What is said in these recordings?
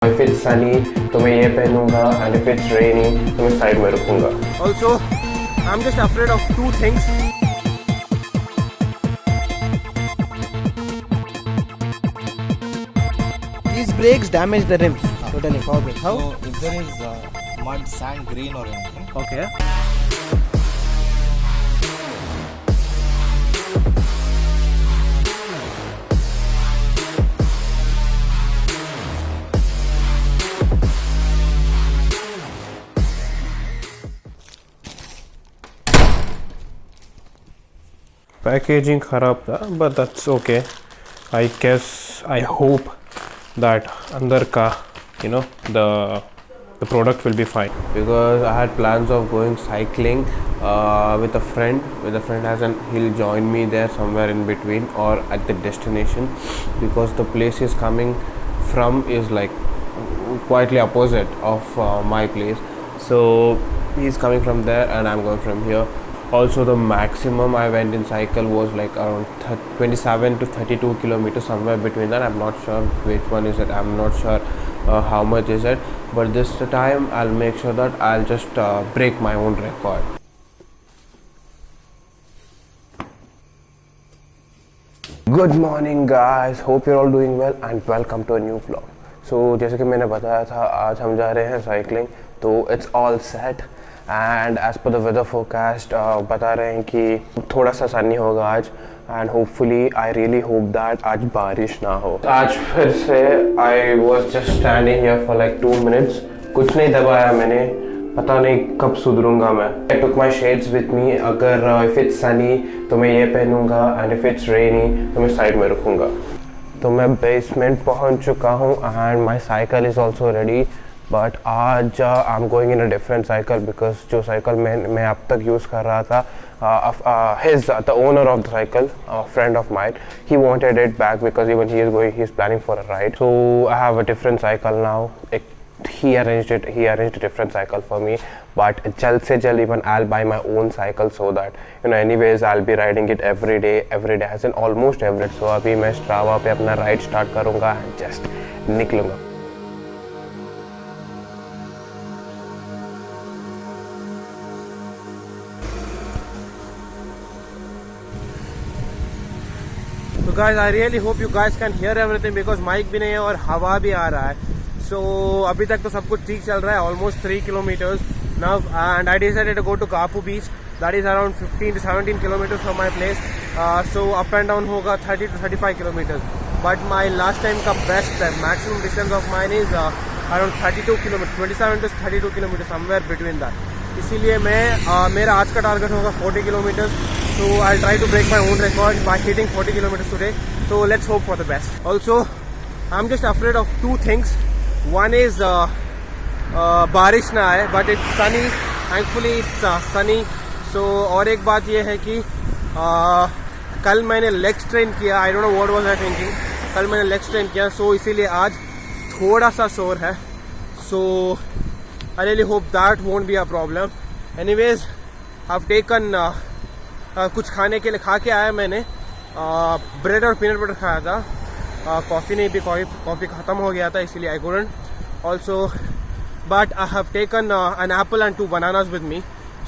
If it's sunny तो मैं ये पहनूंगा and if it's rainy तो मैं साइड में रखूंगा. Also, I'm just afraid of two things. These brakes damage the rims. Totally forget. How? So if there is mud, sand, green or anything, Okay. Packaging खराब था but that's okay. I guess I hope that अंदर का the product will be fine because I had plans of going cycling with a friend. As in he'll join me there somewhere in between or at the destination because the place he's coming from is like quietly opposite of my place. So he's coming from there and I'm going from here. Also, the maximum I went in cycle was like around 27 to 32 kilometers, somewhere between that. I'm not sure which one is it. I'm not sure how much is it. But this time I'll make sure that I'll just break my own record. Good morning guys. Hope you're all doing well and welcome to a new vlog. So जैसे कि मैंने बताया था आज हम जा रहे हैं साइकिलिंग तो it's all set. And as per the weather forecast बता रहे हैं कि थोड़ा सा सनी होगा आज एंड hopefully I really hope that आज बारिश ना हो. आज फिर से I was just standing here for like 2 minutes. कुछ नहीं दबाया मैंने, पता नहीं कब सुधरूंगा मैं. I took my shades with me. अगर इफ़ इट्स सनी तो मैं ये पहनूंगा एंड इफ़ इट्स रेनी तो मैं साइड में रखूँगा. तो मैं बेसमेंट पहुँच चुका हूँ and my cycle is also ready. But आज I am going in a different cycle because जो साइकिल मैं अब तक यूज़ कर रहा था the owner of the cycle, a friend of mine, he wanted it back because even he's planning for a ride. So I have a different cycle now. He arranged a different cycle for me. But jald se jald even I'll buy my own cycle so that anyways I'll be riding it every day as in almost every day. So अभी मैं Strava पे अपना ride start करूँगा and just निकलूँगा. So guys, I really hope you guys can hear everything because mic भी नहीं है और हवा भी आ रहा है. So अभी तक तो सब कुछ ठीक चल रहा है. Almost 3 kilometers now and I decided to go to Kapu beach. That is around 15 to 17 kilometers from my place. So up and down होगा 30 to 35 kilometers. But my last time का best maximum distance of mine is around 32 kilometers, 27 to 32 kilometers, somewhere between that. इसीलिए मैं मेरा आज का target होगा 40 kilometers. So I'll try to break my own record by hitting 40 kilometers today. So let's hope for the best. Also, I'm just afraid of two things. One is बारिश ना आए, but it's sunny. Thankfully it's sunny. So और एक बात ये है कि कल मैंने लेग स्ट्रेन किया. I don't know what was I thinking. कल मैंने लेग स्ट्रेन किया, so इसीलिए आज थोड़ा सा शोर है. So I really hope that won't be a problem. Anyways, I've taken कुछ खाने के लिए खा के आया मैंने. ब्रेड और पीनट बटर खाया था. कॉफ़ी नहीं पी, कॉफ़ी ख़त्म हो गया था इसीलिए I couldn't. Also but I have taken an apple and 2 bananas with me.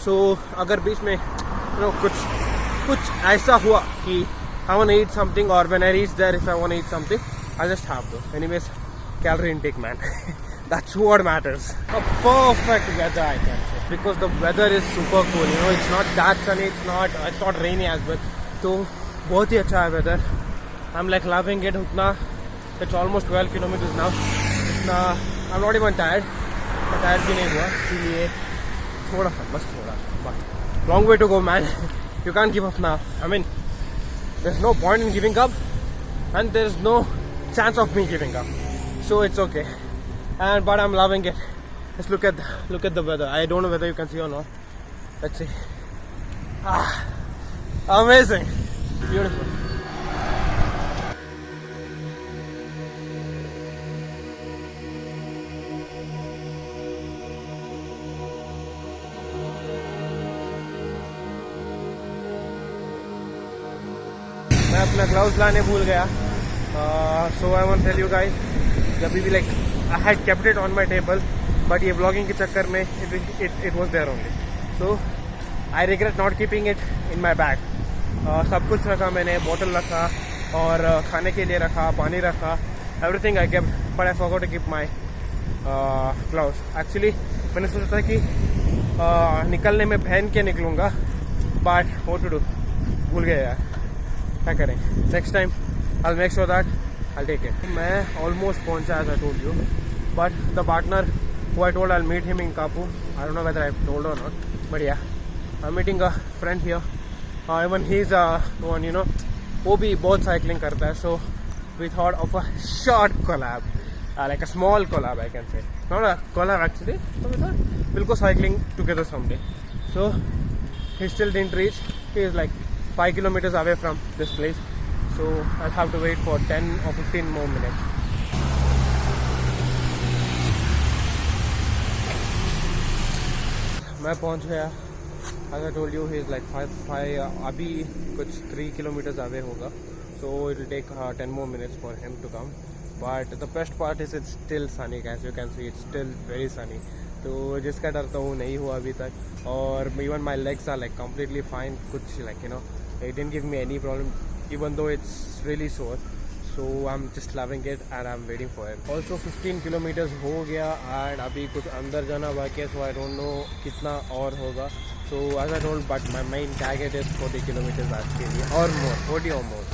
So अगर बीच में कुछ ऐसा हुआ कि I want to eat something और when I reach there if I want to eat something I just have though. Anyways, calorie intake man. That's what matters. A perfect weather I can say because the weather is super cool. It's not that sunny, it's not rainy as well. So बहुत ही अच्छा है weather. I'm like loving it. उतना it's almost 12 kilometers now. इतना I'm not even tired. Tired भी नहीं हुआ इसीलिए थोड़ा सा, बस थोड़ा सा. But long way to go man. You can't give up now. I mean there's no point in giving up and there's no chance of me giving up. So it's okay. But I'm loving it. Just look at the weather. I don't know whether you can see or not. Let's see. Amazing. Beautiful. मैं अपना gloves लाने भूल गया. So I want to tell you guys, जब भी like I had kept it on my table, but ये vlogging के चक्कर में it was there only. So I regret not keeping it in my bag. सब कुछ रखा मैंने, बॉटल रखा और खाने के लिए रखा, पानी रखा, everything I kept, but I forgot to keep my gloves. Actually मैंने सोचा था कि निकलने में पहन के निकलूँगा, but what to do, भूल गया यार, क्या करें. Next time I'll make sure that I'll take it. मैं almost पहुंचा as I told you, but the partner who I told I'll meet him in Kapu, I don't know whether I've told or not, but yeah, I'm meeting a friend here. Even he's one, you know, वो भी बहुत cycling करता है, so we thought of a short collab, like a small collab I can say, not a collab actually. So we thought we'll go cycling together someday. So he still didn't reach. He is like 5 kilometers away from this place. So I'll have to wait for 10 or 15 more minutes. मैं पहुंच गया. As I told you, he is like 5 अभी कुछ 3 kilometers away होगा. So it will take 10 more minutes for him to come. But the best part is it's still sunny, guys. You can see it's still very sunny. तो जिसका डर था वो नहीं हुआ अभी तक. और even my legs are like completely fine. कुछ like, you know, it didn't give me any problem, even though it's really sore. So I'm just loving it and I'm waiting for it. Also 15 kilometers हो गया and अभी कुछ अंदर जाना बाकी है, so I don't know कितना और होगा. So as I told, but my main target is 40 kilometers आज के लिए or more, 40 or more.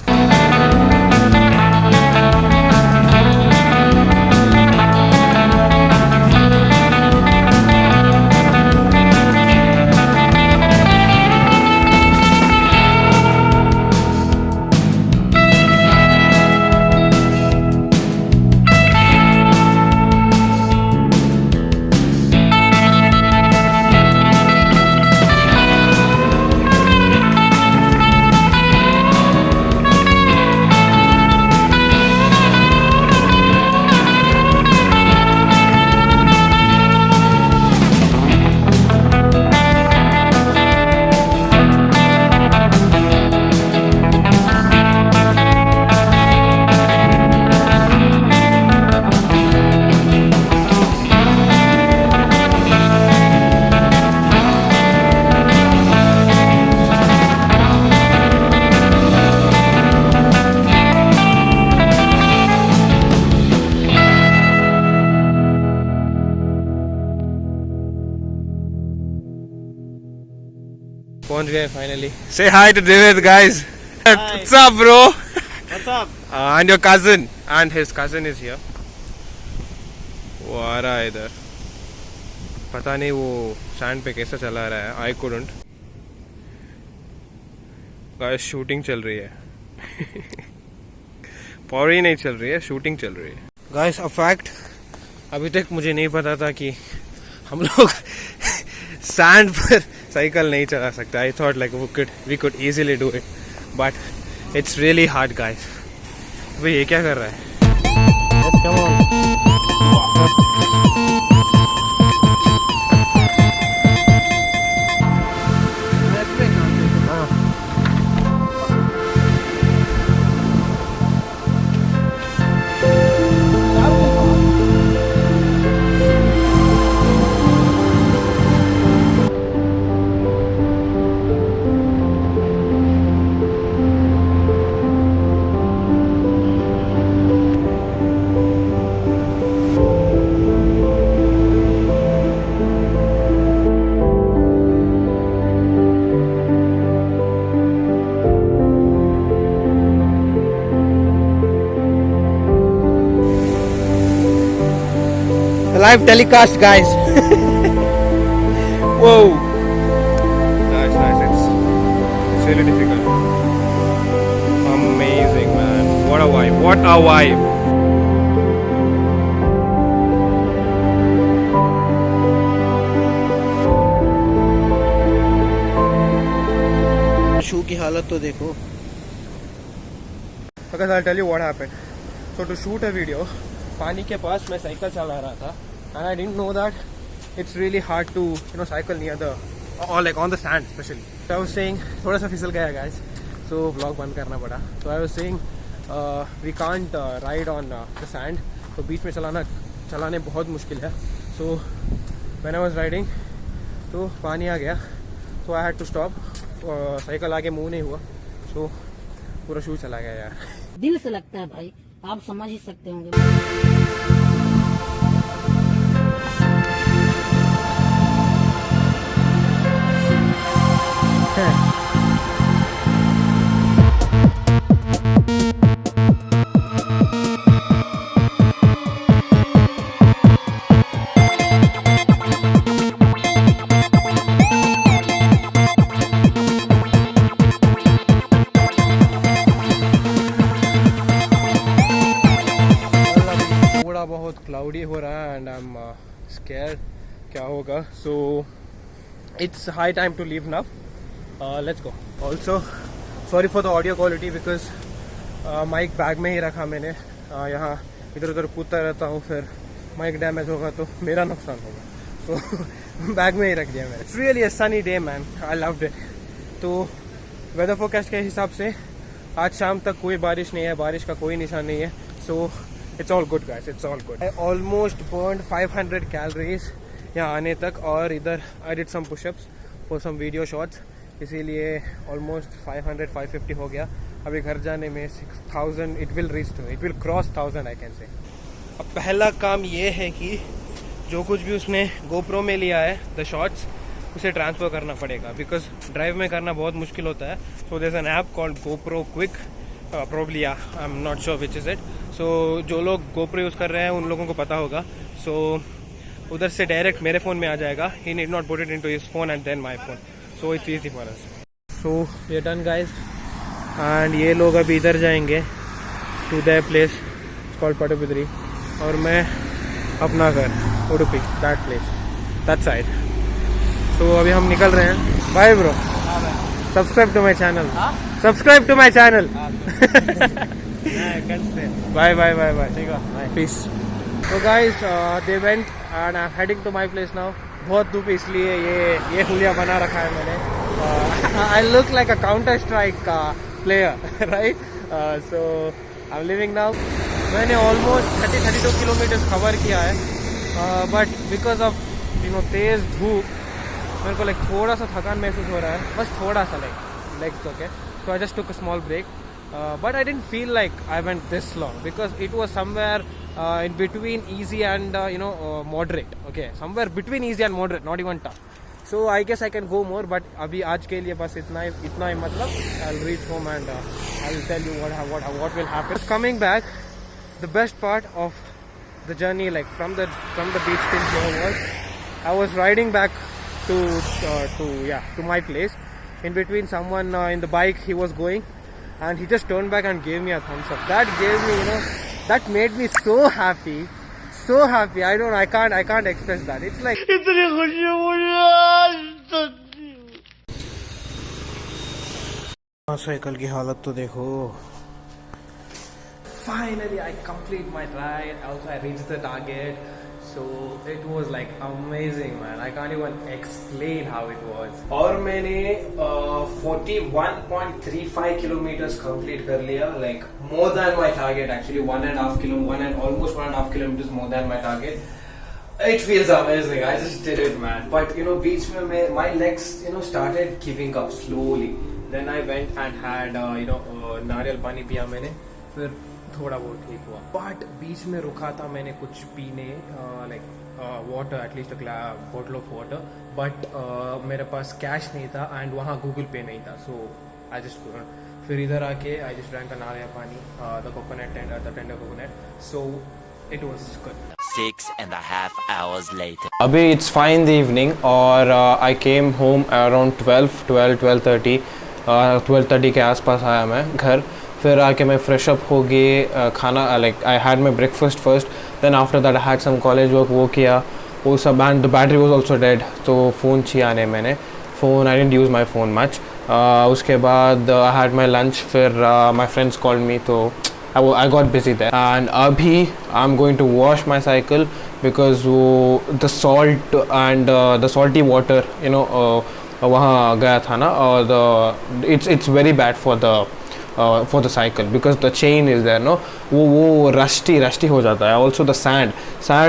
पहुंच गए finally. Say hi to David, guys. Hi. What's up, bro? What's up? And your cousin, and his cousin is here. वो आ रहा है इधर. पता नहीं वो सैंड पे कैसे चला रहा है. I couldn't. Guys, शूटिंग चल रही है. पौड़ी नहीं चल रही है, शूटिंग चल रही है. Guys, a fact, अभी तक मुझे नहीं पता था कि हम लोग सैंड पर साइकिल नहीं चला सकते. I thought like we could easily do it, but it's really hard guys. भाई ये क्या कर रहा है? Live telecast, guys. Whoa. Nice. It's really difficult. Amazing, man. What a vibe. What a vibe. शू की हालत तो देखो. Because I'll tell you what happened. So to shoot a video, पानी के पास मैं साइकिल चला रहा था. And I didn't know that it's really hard to, you know, cycle near the, or like on the sand especially. So I was saying, थोड़ा सा फिसल गया guys, so vlog बंद करना पड़ा. So I was saying we can't ride on the sand, तो बीच में चलाना चलाने बहुत मुश्किल है. So when I was riding तो पानी आ गया, तो I had to stop. Cycle आगे मूव नहीं हुआ, सो पूरा शू चला गया यार. दिल से लगता है भाई, आप समझ ही सकते होंगे. थोड़ा बहुत क्लाउडी हो रहा है एंड आई एम स्कैर्ड क्या होगा. So it's high time to leave now. Let's go. Also sorry for the audio quality because mic bag में ही रखा मैंने. यहाँ इधर उधर कूदता रहता हूँ, फिर माइक डैमेज होगा तो मेरा नुकसान होगा. सो बैग में ही रख दिया मैंने. It's really a sunny day man, I loved it. तो वेदर फोरकास्ट के हिसाब से आज शाम तक कोई बारिश नहीं है, बारिश का कोई निशान नहीं है. सो it's all good guys, it's all good. I almost burned 500 calories यहाँ आने तक, और इधर I did some push-ups for some video shots, इसीलिए almost 500-550 हो गया. अभी घर जाने में 6000 it will reach to, it will cross 1000 I can say. अब पहला काम ये है कि जो कुछ भी उसने GoPro में लिया है the shots, उसे ट्रांसफ़र करना पड़ेगा बिकॉज ड्राइव में करना बहुत मुश्किल होता है. सो there's an app called GoPro Quick. Probably yeah, I'm not sure which is it. So जो लोग GoPro यूज़ कर रहे हैं उन लोगों को पता होगा. So उधर से डायरेक्ट मेरे फ़ोन में आ जाएगा. He need not put it into his phone and then my phone. So it's easy for us. So we're done guys. And ये लोग अभी इधर जाएंगे to their place. It's called Padubidri. और मैं अपना घर Udupi, that place, that side. So अभी हम निकल रहे हैं. Bye bro. Subscribe to my channel. Subscribe to my channel. Bye bye bye bye. Peace. So guys, they went and I'm heading to my place now. बहुत धूप इसलिए ये हुलिया बना रखा है मैंने. I look like a Counter Strike player, right? So I'm leaving now. मैंने almost 30-32 किलोमीटर कवर किया है, but because of तेज धूप मेरे को थोड़ा सा थकान महसूस हो रहा है, बस थोड़ा सा like okay. So I just took a small break, but I didn't feel like I went this long because it was somewhere in between easy and moderate. Okay, somewhere between easy and moderate, not even tough. So I guess I can go more, but अभी आज के लिए बस इतना ही मतलब. I'll reach home and I'll tell you what will happen. Coming back, the best part of the journey, like from the beach till here, was I was riding back to my place. In between, someone in the bike, he was going, and he just turned back and gave me a thumbs up. That gave me, that made me so happy, so happy. I can't express that. It's like cycle की हालत तो देखो. Finally, I complete my ride. Also, I reached the target. So it was like amazing man. I can't even explain how it was. और मैंने 41.35 kilometers complete कर लिया. Like more than my target actually. 1.5 kilometers more than my target. It feels amazing. I just did it man. But beach में my legs started giving up slowly. Then I went and had नारियल पानी पिया मैंने, फिर थोड़ा बहुत ठीक हुआ. बट बीच में रुका था मैंने कुछ पीने, water, at least bottle of water. But मेरे पास कैश नहीं था एंड वहाँ गूगल पे नहीं था. सो आई जस्ट कुडंट. फिर इधर आके आई जस्ट ड्रैंक नारियल पानी, the tender coconut. So it was good. 6.5 hours later. अभी it's fine the evening और I came home around 12:30 के आसपास आया मैं घर. फिर आके मैं फ्रेश अप हो गए, खाना I had my breakfast first. Then after that I had some college work, वो किया वो सब. And the battery was also dead, तो फ़ोन छिया ने मैंने. Phone I didn't use my phone much. उसके बाद आई हैड माई लंच. फिर माई फ्रेंड्स कॉल्ड मी, तो I got busy there. And अभी I am going to wash my cycle because वो the salt and the salty water वहाँ गया था ना, और it's very bad for the for the cycle because the chain is there, no, वो rusty हो जाता है. Also the sand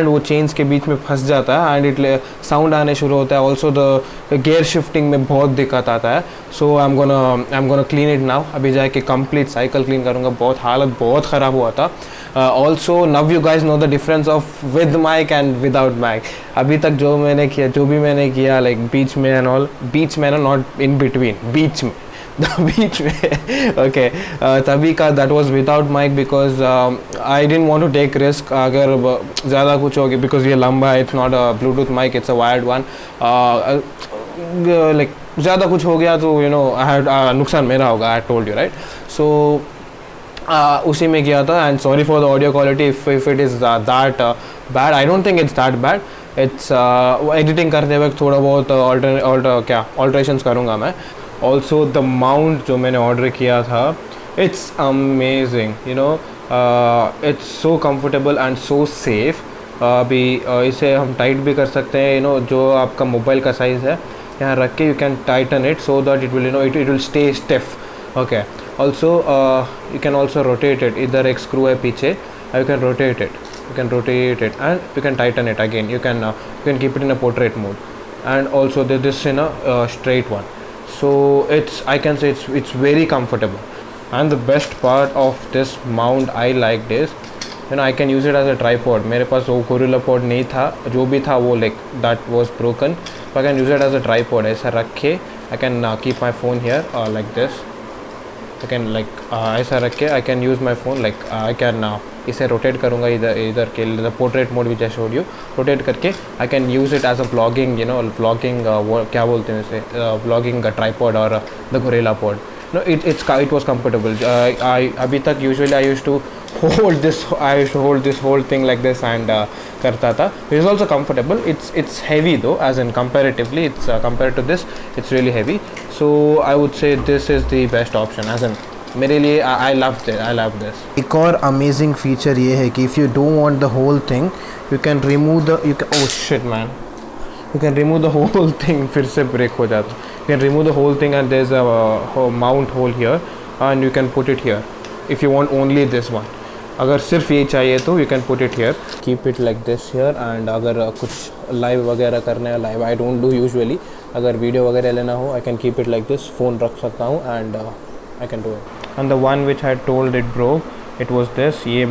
वो chains के बीच में फंस जाता है and it sound आने शुरू होता है. Also the gear shifting में बहुत दिक्कत आता है. So I'm gonna clean it now. अभी जाके complete cycle clean करूँगा. बहुत हालत बहुत ख़राब हुआ था. Also now you guys know the difference of with mic and without mic. अभी तक जो भी मैंने किया like बीच में and all, बीच में ना, not in between, बीच में बीच में okay, तभी का that was without mic because I didn't want to take risk. अगर ज़्यादा कुछ हो गया because ये लंबा है, it's not a Bluetooth mic, it's a wired one, like ज़्यादा कुछ हो गया तो you know I had नुकसान मेरा होगा. I told you right. So उसी में किया था and sorry for the audio quality if it is that bad. I don't think it's that bad. It's editing करते वक्त थोड़ा बहुत alterations करूँगा मैं. Also the mount जो मैंने order किया था, it's amazing, you know, it's so comfortable and so safe. अभी इसे हम टाइट भी कर सकते हैं, you know, जो आपका मोबाइल का साइज़ है यहाँ रख के you can tighten it so that it will, you know, it will stay stiff. Okay. Also you can also rotate it. इधर एक screw है पीछे, you can rotate it. You can rotate it and you can tighten it again. You can keep it in a portrait mode, and also this in a straight one. So I can say it's very comfortable. And the best part of this mount I liked is, you know, I can use it as a tripod. मेरे पास वो Gorilla Pod नहीं था, जो भी था वो like that was broken. So I can use it as a tripod. ऐसा रख के I can keep my phone here like this. I can like ऐसा रख के I can use my phone like I can इसे rotate करूँगा इधर के the portrait mode which I showed you, rotate करके I can use it as a vlogging, you know, vlogging क्या बोलते हैं इसे, vlogging tripod or the Gorilla Pod. No, it was comfortable. I अभी तक usually I used to hold this whole thing like this and करता था. It is also comfortable. It's heavy though, as in comparatively, it's compared to this, it's really heavy. So I would say this is the best option. As in मेरे लिए I love this. एक और amazing feature ये है कि if you don't want the whole thing you can remove the oh shit man, you can remove the whole thing. फिर से break हो जाता. You can remove the whole thing and there's a mount hole here and you can put it here if you want only this one. अगर सिर्फ ये चाहिए तो you can put it here, keep it like this here. and अगर कुछ live वगैरह करना है, live I don't do usually, अगर वीडियो वगैरह लेना हो I can keep it like this, phone रख सकता हूँ and I can do it. And the one which I told it broke, it was this, ये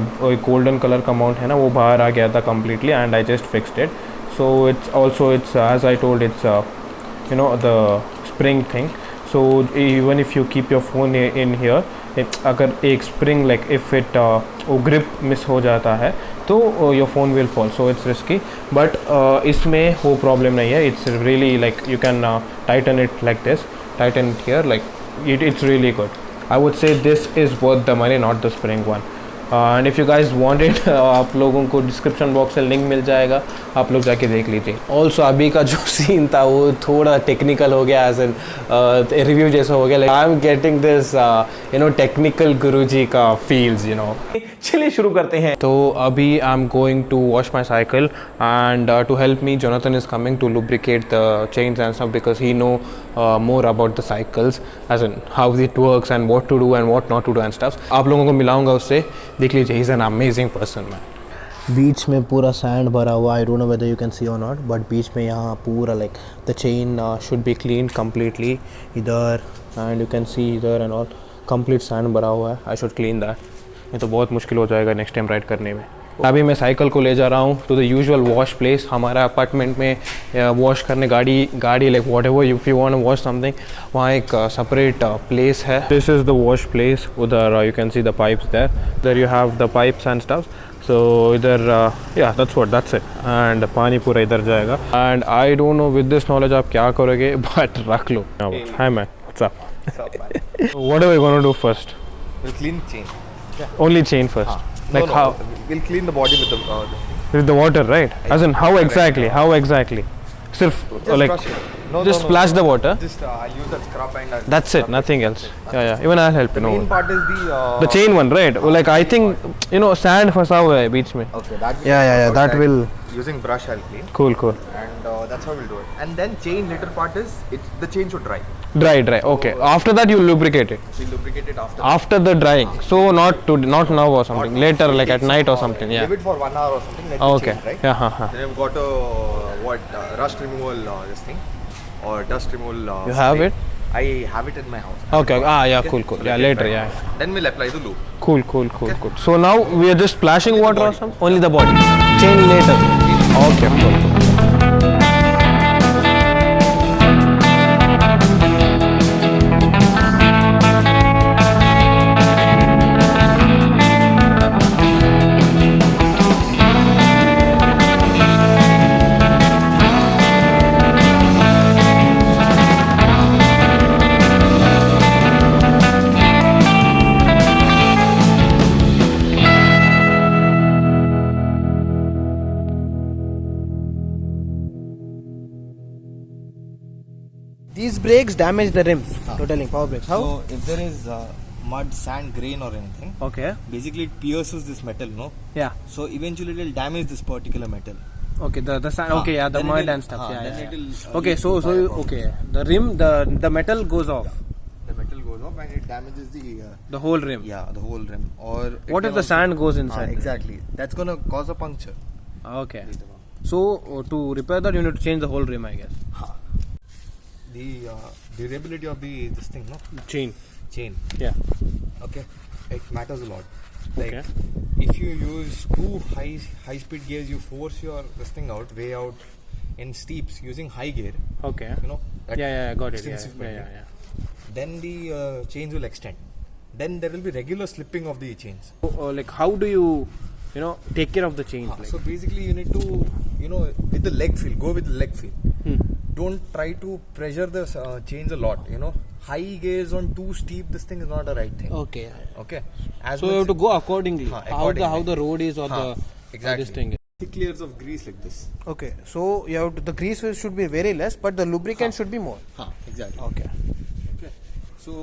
golden color का mount है ना, वो बाहर आ गया था completely and I just fixed it. So it's as I told, it's you know, the spring thing. So even if you keep your phone in here, अगर एक spring like if it वो grip miss हो जाता है तो your phone will fall. So it's risky, but इसमें वो problem नहीं है. It's really like you can tighten it like this, tighten it here, like it's really good. I would say this is worth the money, not the spring one. And if you guys want it, आप लोगों को description box से link मिल जाएगा, आप लोग जाके देख लीजिए. ऑल्सो अभी का जो सीन था वो थोड़ा टेक्निकल हो गया, एज एन रिव्यू जैसा हो गया. I am getting this you know technical Guruji का फील्स, यू नो. चलिए शुरू करते हैं. तो अभी I am going to wash my cycle and to help me Jonathan is coming to lubricate the chains and stuff because he know more about the cycles, as in how it works and what to do and what not to do and stuff. आप लोगों को मिलाऊंगा उससे, देख लीजिए. he is an amazing person man. बीच में पूरा sand भरा हुआ. आई don't know whether you can सी और नॉट, बट बीच में यहाँ पूरा like the chain should be cleaned completely इधर, and you can see इधर and all complete sand भरा हुआ है. I should clean that. ये तो बहुत मुश्किल हो जाएगा नेक्स्ट टाइम राइड करने में. अभी मैं साइकिल को ले जा रहा हूँ to the usual wash place. हमारा अपार्टमेंट में वॉश करने गाड़ी like whatever if you want to wash something, वहाँ एक सेपरेट प्लेस है. This is the wash place. उधर you can see the pipes there you have the pipes and stuff. So इधर या that's it. And पानी पूरा इधर जाएगा. And I don't know with this knowledge आप क्या करोगे, बट रख लो. हाय man, what's up? What are we gonna do first? We'll clean chain. Only chain first. Like how? We'll clean the body with the With the water, right? As in how exactly? How exactly? Sirf just like brush it. No, Just splash the water. Just I'll use that scrub and I'll That's it, nothing else. Yeah. Even I'll help you. No. main part is The chain one, right? Like I think sand फंसा हुआ है बीच में. Okay, that Yeah, that will. Using brush I'll clean, Cool. and that's how we'll do it. And then chain later part is the chain should dry. Dry. Okay. After that you lubricate it. We'll lubricate it after. After the drying. So not now or something. Later, like at night or something. Yeah. Leave it for 1 hour or something. Let Okay. the chain dry. Yeah. Then I've got rust removal this thing or dust removal. You have spray. it? I have it in my house. Okay. Yeah. Cool. So Yeah. let it Later. dry. Yeah. Then we'll apply the lube. Cool. So now we are just splashing water or something. Only the body. Chain later. Okay. Cool. These brakes damage the rims. Totally power brakes. How? So if there is mud, sand, grain or anything, Okay. basically it pierces this metal, no? Yeah. So eventually it will damage this particular metal. Okay. The sand. Okay. Yeah. The Then mud it'll- and stuff. Yeah. then yeah. it'll, Okay. So okay. The rim, the metal goes off. The metal goes off and it damages The whole rim. the whole rim. Or it What can if the also- sand goes inside? Exactly. That's gonna cause a puncture. Okay. So to repair that, you need to change the whole rim, I guess. The durability of this thing, no? Chain. Chain. Yeah. Okay. It matters a lot. Like Okay. if you use two high speed gears, you force this thing way out in steeps using high gear. Okay. You know. that Yeah. Got it. extensive Yeah. bending. Then the chains will extend. Then there will be regular slipping of the chains. Like how do you take care of the chains? Like? So basically, you need to, with the leg feel, go with the leg feel. Don't try to pressure the chains a lot. High gears on too steep, this thing is not the right thing. Okay. Okay. So you have to go accordingly. accordingly. How the road is or the exactly. this thing. 6 layers of grease like this. Okay. So you have the grease should be very less, but the lubricant should be more. Exactly. Okay. Okay. So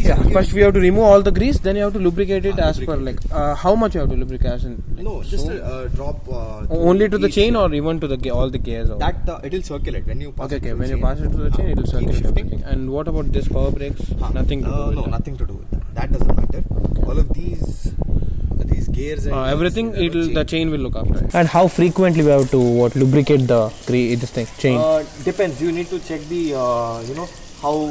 Yeah. First we have to remove all the grease, then you have to lubricate it as per like how much you have to lubricate as in no, just a drop. only to the each, chain or even to the all the gears. Or that it will circulate when you pass. okay. it to When the you chain. pass it to the chain, it will circulate shifting. everything. And what about this power brakes? Nothing to do with No, that. nothing to do with that. That doesn't matter. All of these gears and Everything this, the chain will look after it. And how frequently we have to lubricate the this thing chain? Depends. You need to check the how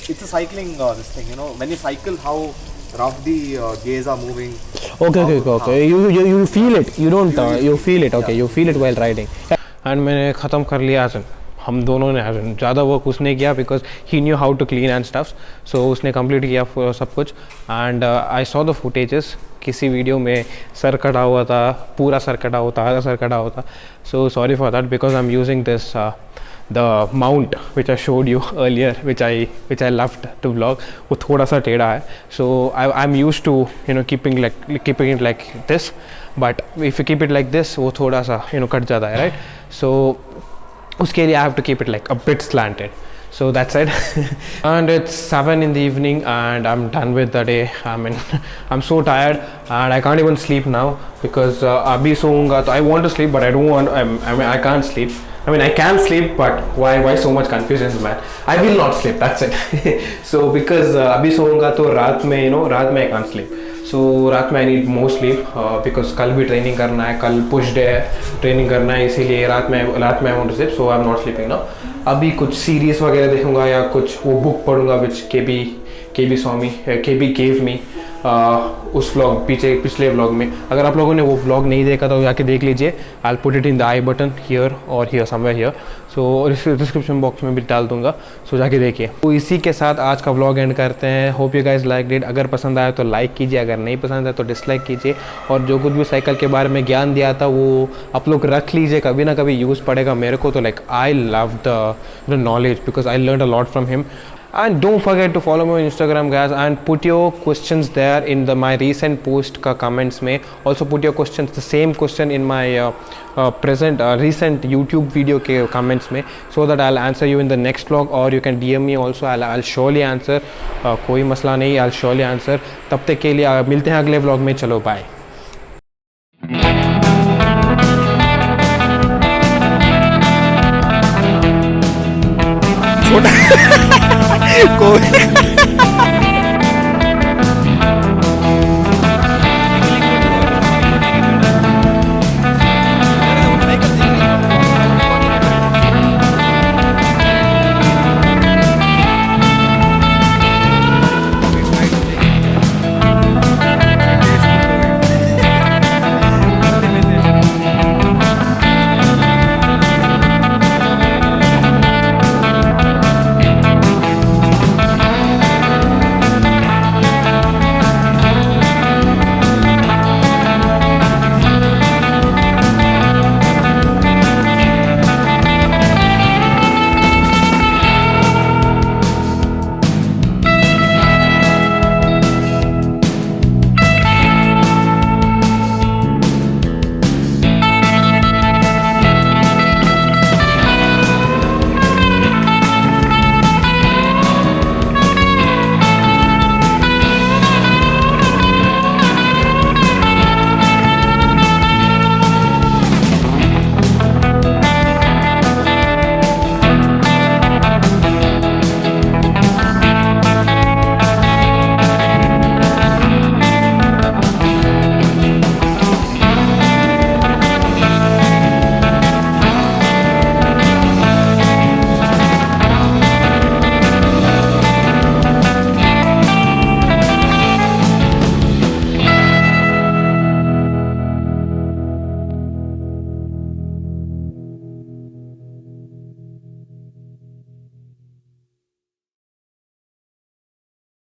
it's a cycling this thing. When you cycle, how rough the gears are moving. Okay. You feel it. You don't. You feel it. Okay. You feel it while riding. And मैंने ख़त्म कर लिया as in हम दोनों ने ज़्यादा work उसने किया because he knew how to clean and stuffs so उसने कंप्लीट किया सब कुछ and I saw the footages किसी वीडियो में सर कटा हुआ था पूरा सर कटा हुआ था आधा सर कटा हुआ था so sorry for that because I am using this the mount which I showed you earlier which I loved to vlog वो थोड़ा सा टेढ़ा है so I'm used to keeping it like this but if you keep it like this वो थोड़ा सा cut जाता है right so उसके लिए I have to keep it like a bit slanted so that's it and it's 7 in the evening and I'm done with the day I'm so tired and I can't even sleep now because अभी सोऊंगा तो I want to sleep but I don't want I can't sleep I can sleep, but why so much confusion, man? I will not sleep. That's it. So because अभी सोऊंगा तो रात में I can't sleep. So रात में I need more sleep because कल भी training करना है कल पुश डे है ट्रेनिंग करना है इसीलिए रात में I want to sleep. So I'm not sleeping now. अभी कुछ सीरीज वगैरह देखूंगा या कुछ वो बुक पढ़ूंगा which KB Swami KB gave me उस व्लॉग पिछले व्लॉग में अगर आप लोगों ने वो व्लॉग नहीं देखा तो जाके देख लीजिए I put it in the I button here और here somewhere here so description box में भी डाल दूंगा सो जाके देखिए तो इसी के साथ आज का व्लॉग एंड करते हैं hope you guys like it अगर पसंद आया तो लाइक कीजिए अगर नहीं पसंद आया तो डिसलाइक कीजिए और जो कुछ भी साइकिल के बारे में ज्ञान दिया था वो आप लोग रख लीजिए कभी ना कभी यूज़ पड़ेगा मेरे को तो like I love the knowledge because I learn a lot from him And don't forget to follow me on Instagram, guys, and put your questions there in my recent post ka comments mein. Also put your questions, the same question in my recent YouTube video ke comments mein, so that I'll answer you in the next vlog, or you can DM me also. I'll surely answer. कोई मसला नहीं, I'll surely answer. तब तक के लिए मिलते हैं अगले vlog में. चलो बाय. कोई